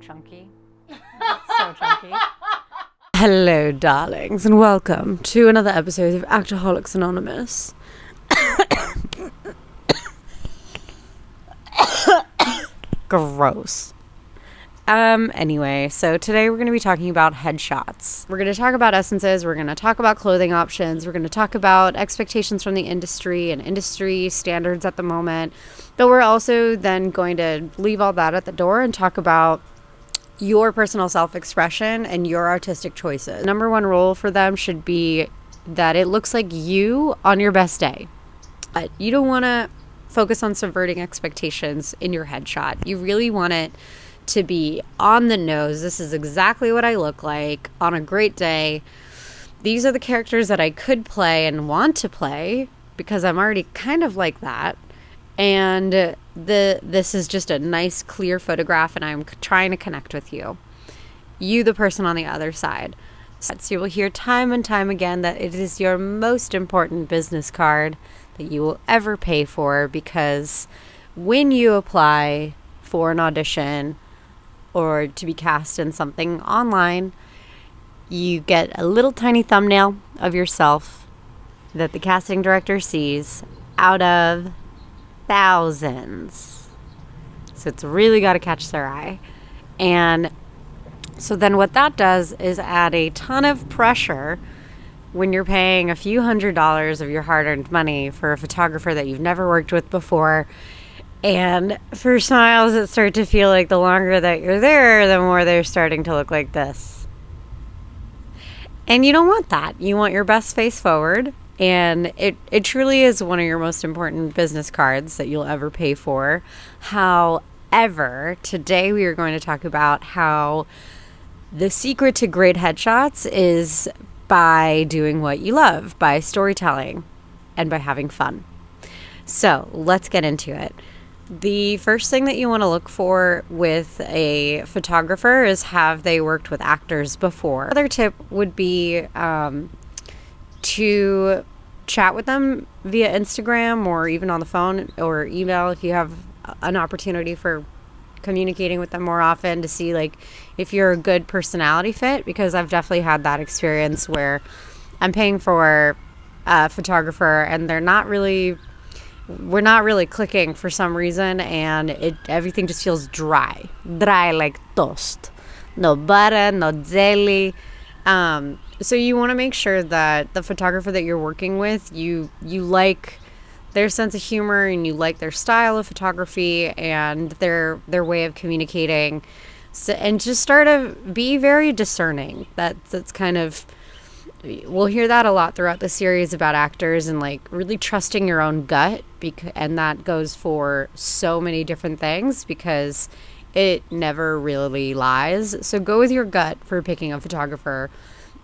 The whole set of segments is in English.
chunky. That's so chunky. Hello, darlings, and welcome to another episode of Actorholics Anonymous. Gross. Anyway, so today we're going to be talking about headshots. We're going to talk about essences, we're going to talk about clothing options, we're going to talk about expectations from the industry and industry standards at the moment, but we're also then going to leave all that at the door and talk about your personal self-expression and your artistic choices. Number one rule for them should be that it looks like you on your best day. You don't want to focus on subverting expectations in your headshot. You really want it to be on the nose. This is exactly what I look like on a great day. These are the characters that I could play and want to play because I'm already kind of like that. And this is just a nice, clear photograph, and I'm trying to connect with you. You, the person on the other side. So you will hear time and time again that it is your most important business card that you will ever pay for, because when you apply for an audition or to be cast in something online, you get a little tiny thumbnail of yourself that the casting director sees out of thousands. So it's really got to catch their eye. And so then what that does is add a ton of pressure when you're paying a few $100s of your hard-earned money for a photographer that you've never worked with before. And for smiles that start to feel like the longer that you're there, the more they're starting to look like this. And you don't want that. You want your best face forward. And it truly is one of your most important business cards that you'll ever pay for. However, today we are going to talk about how the secret to great headshots is by doing what you love, by storytelling, and by having fun. So let's get into it. The first thing that you want to look for with a photographer is, have they worked with actors before? Another tip would be to chat with them via Instagram or even on the phone or email if you have an opportunity for communicating with them more often, to see like if you're a good personality fit, because I've definitely had that experience where I'm paying for a photographer and we're not really clicking for some reason, and everything just feels dry like toast, no butter, no jelly. So you want to make sure that the photographer that you're working with, you like their sense of humor and you like their style of photography and their way of communicating. So, and just start to be very discerning. That's kind of, we'll hear that a lot throughout the series about actors, and like really trusting your own gut, and that goes for so many different things because it never really lies. So go with your gut for picking a photographer,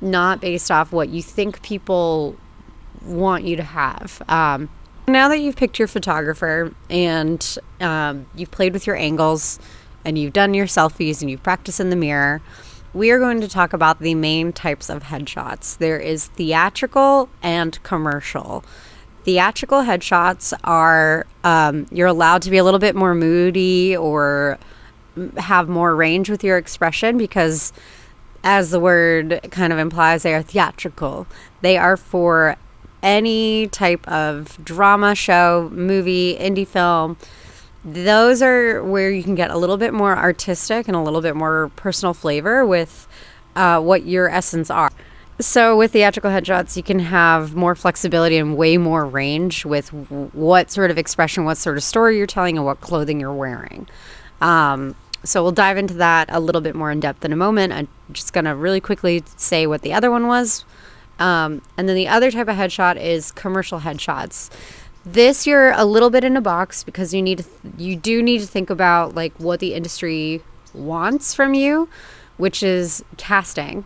not based off what you think people want you to have. Now that you've picked your photographer and you've played with your angles and you've done your selfies and you've practiced in the mirror, we are going to talk about the main types of headshots. There is theatrical and commercial. Theatrical headshots are, you're allowed to be a little bit more moody or have more range with your expression because, as the word kind of implies, they are theatrical. They are for any type of drama, show, movie, indie film. Those are where you can get a little bit more artistic and a little bit more personal flavor with what your essence are. So with theatrical headshots, you can have more flexibility and way more range with what sort of expression, what sort of story you're telling, and what clothing you're wearing. So we'll dive into that a little bit more in depth in a moment. I'm just going to really quickly say what the other one was. And then the other type of headshot is commercial headshots. This, you're a little bit in a box because you do need to think about like what the industry wants from you, which is casting.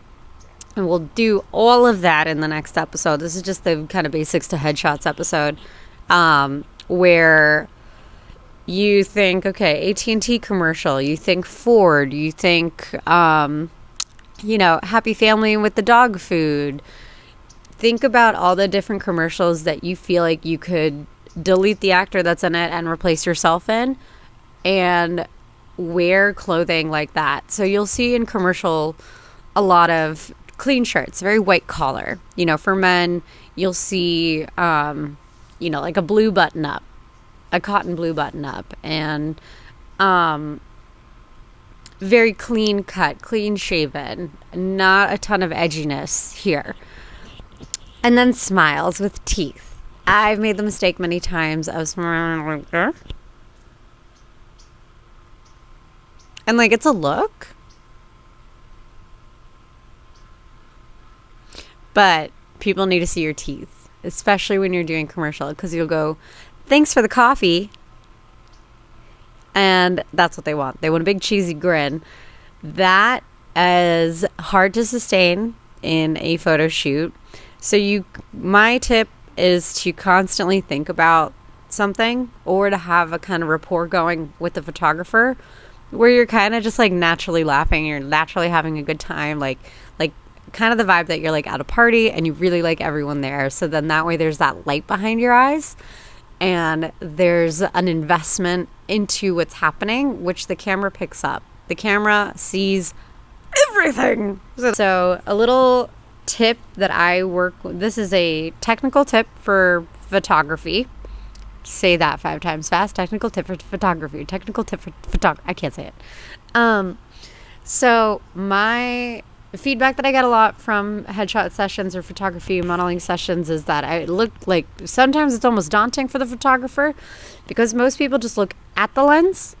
And we'll do all of that in the next episode. This is just the kind of basics to headshots episode, where you think, okay, AT&T commercial, you think Ford, you think, Happy Family with the dog food. Think about all the different commercials that you feel like you could delete the actor that's in it and replace yourself in, and wear clothing like that. So you'll see in commercial a lot of clean shirts, very white collar. You know, for men, you'll see, like a blue button up, a cotton blue button up, and very clean cut, clean shaven, not a ton of edginess here. And then smiles with teeth. I've made the mistake many times of smiling like this. And like, it's a look. But people need to see your teeth, especially when you're doing commercial, because you'll go, thanks for the coffee. And that's what they want. They want a big cheesy grin. That is hard to sustain in a photo shoot. So my tip is to constantly think about something, or to have a kind of rapport going with the photographer where you're kind of just like naturally laughing, you're naturally having a good time, like kind of the vibe that you're like at a party and you really like everyone there. So then that way there's that light behind your eyes and there's an investment into what's happening, which the camera picks up. The camera sees everything. So a little tip that I work with, this is a technical tip for photography. Say that 5 times fast. Technical tip for photography. Technical tip for photography. I can't say it. So my feedback that I get a lot from headshot sessions or photography modeling sessions is that I look like, sometimes it's almost daunting for the photographer, because most people just look at the lens,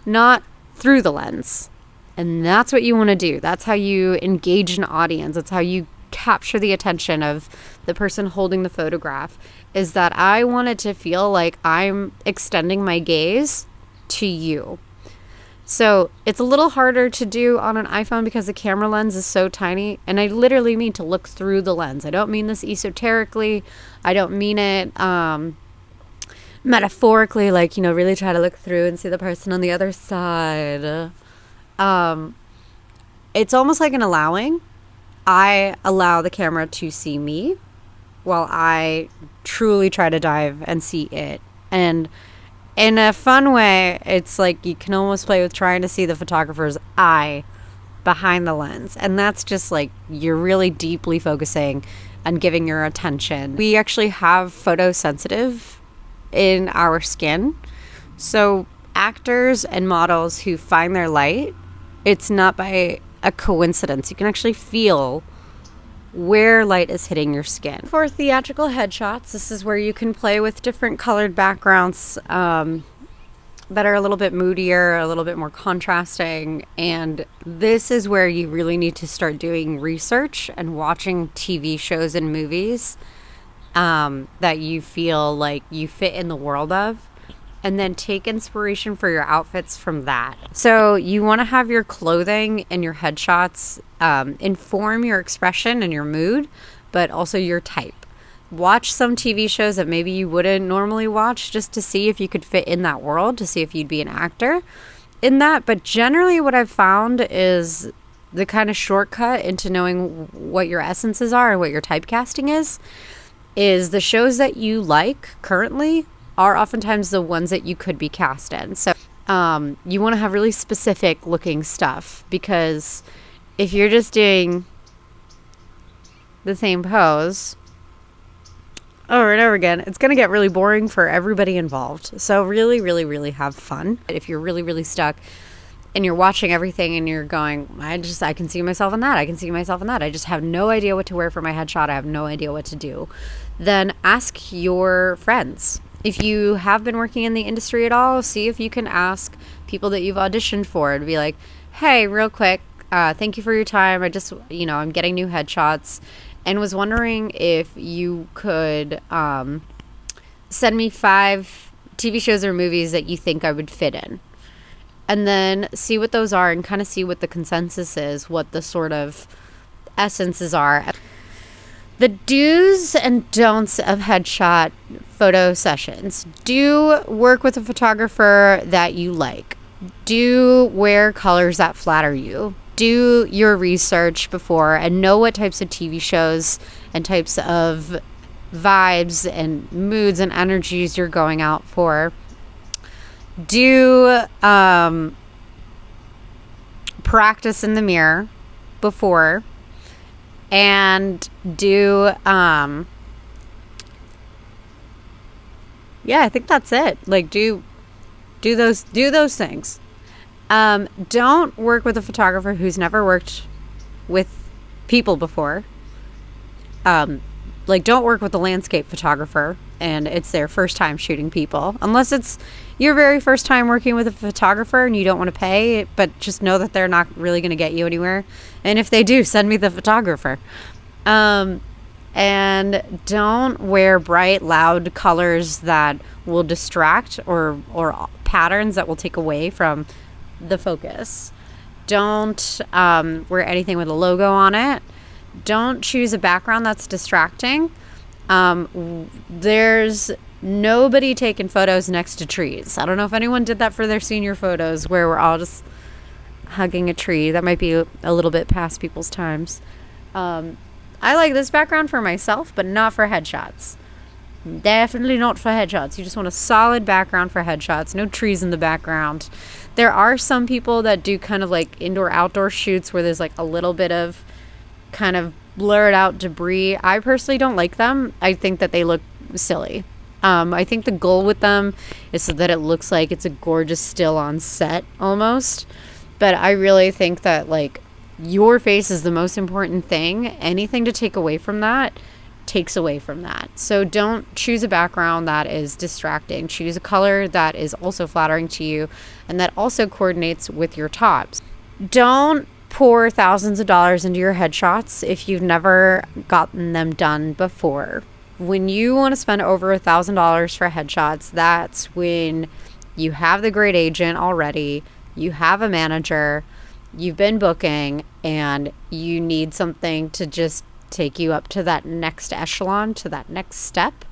not through the lens. And that's what you want to do. That's how you engage an audience. That's how you capture the attention of the person holding the photograph, is that I wanted to feel like I'm extending my gaze to you. So it's a little harder to do on an iPhone because the camera lens is so tiny. And I literally mean to look through the lens. I don't mean this esoterically. I don't mean it metaphorically, like, really try to look through and see the person on the other side. It's almost like an allowing. I allow the camera to see me while I truly try to dive and see it. And in a fun way, it's like you can almost play with trying to see the photographer's eye behind the lens. And that's just like you're really deeply focusing and giving your attention. We actually have photosensitive in our skin. So actors and models who find their light, it's not by a coincidence. You can actually feel where light is hitting your skin. For theatrical headshots, this is where you can play with different colored backgrounds that are a little bit moodier, a little bit more contrasting. And this is where you really need to start doing research and watching TV shows and movies that you feel like you fit in the world of. And then take inspiration for your outfits from that. So you want to have your clothing and your headshots inform your expression and your mood, but also your type. Watch some TV shows that maybe you wouldn't normally watch, just to see if you could fit in that world, to see if you'd be an actor in that. But generally what I've found is the kind of shortcut into knowing what your essences are and what your typecasting is the shows that you like currently are oftentimes the ones that you could be cast in. So you want to have really specific looking stuff, because if you're just doing the same pose over and over again, it's going to get really boring for everybody involved. So really, really, really have fun. If you're really, really stuck and you're watching everything and you're going, I can see myself in that. I can see myself in that. I just have no idea what to wear for my headshot. I have no idea what to do. Then ask your friends. If you have been working in the industry at all, see if you can ask people that you've auditioned for to be like, hey, real quick, thank you for your time. I just, I'm getting new headshots and was wondering if you could send me 5 TV shows or movies that you think I would fit in. And then see what those are and kind of see what the consensus is, what the sort of essences are. The do's and don'ts of headshot photo sessions. Do work with a photographer that you like. Do wear colors that flatter you. Do your research before and know what types of TV shows and types of vibes and moods and energies you're going out for. Do practice in the mirror before, and do yeah, I think that's it. Like do those things. Don't work with a photographer who's never worked with people before. Like, don't work with a landscape photographer and it's their first time shooting people, unless it's your very first time working with a photographer and you don't want to pay, but just know that they're not really going to get you anywhere. And if they do, send me the photographer. And don't wear bright, loud colors that will distract, or patterns that will take away from the focus. Don't wear anything with a logo on it. Don't choose a background that's distracting. There's nobody taking photos next to trees. I don't know if anyone did that for their senior photos where we're all just hugging a tree. That might be a little bit past people's times. I like this background for myself, but not for headshots. Definitely not for headshots. You just want a solid background for headshots. No trees in the background. There are some people that do kind of like indoor-outdoor shoots where there's like a little bit of kind of blurred out debris. I personally don't like them. I think that they look silly. I think the goal with them is so that it looks like it's a gorgeous still on set almost. But I really think that like your face is the most important thing. Anything to take away from that takes away from that. So don't choose a background that is distracting. Choose a color that is also flattering to you and that also coordinates with your tops. Don't pour thousands of dollars into your headshots if you've never gotten them done before. When you want to spend over $1,000 for headshots, that's when you have the great agent already, you have a manager, you've been booking, and you need something to just take you up to that next echelon, to that next step.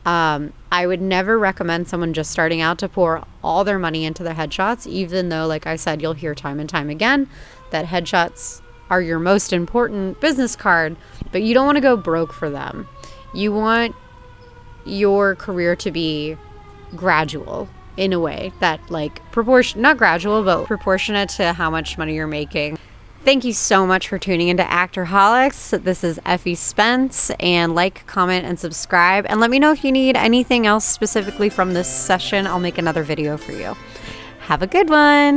I would never recommend someone just starting out to pour all their money into their headshots, even though, like I said, you'll hear time and time again that headshots are your most important business card, but you don't want to go broke for them. You want your career to be gradual in a way that like not gradual, but proportionate to how much money you're making. Thank you so much for tuning into Actorholics. This is Effie Spence, and like, comment, and subscribe. And let me know if you need anything else specifically from this session. I'll make another video for you. Have a good one.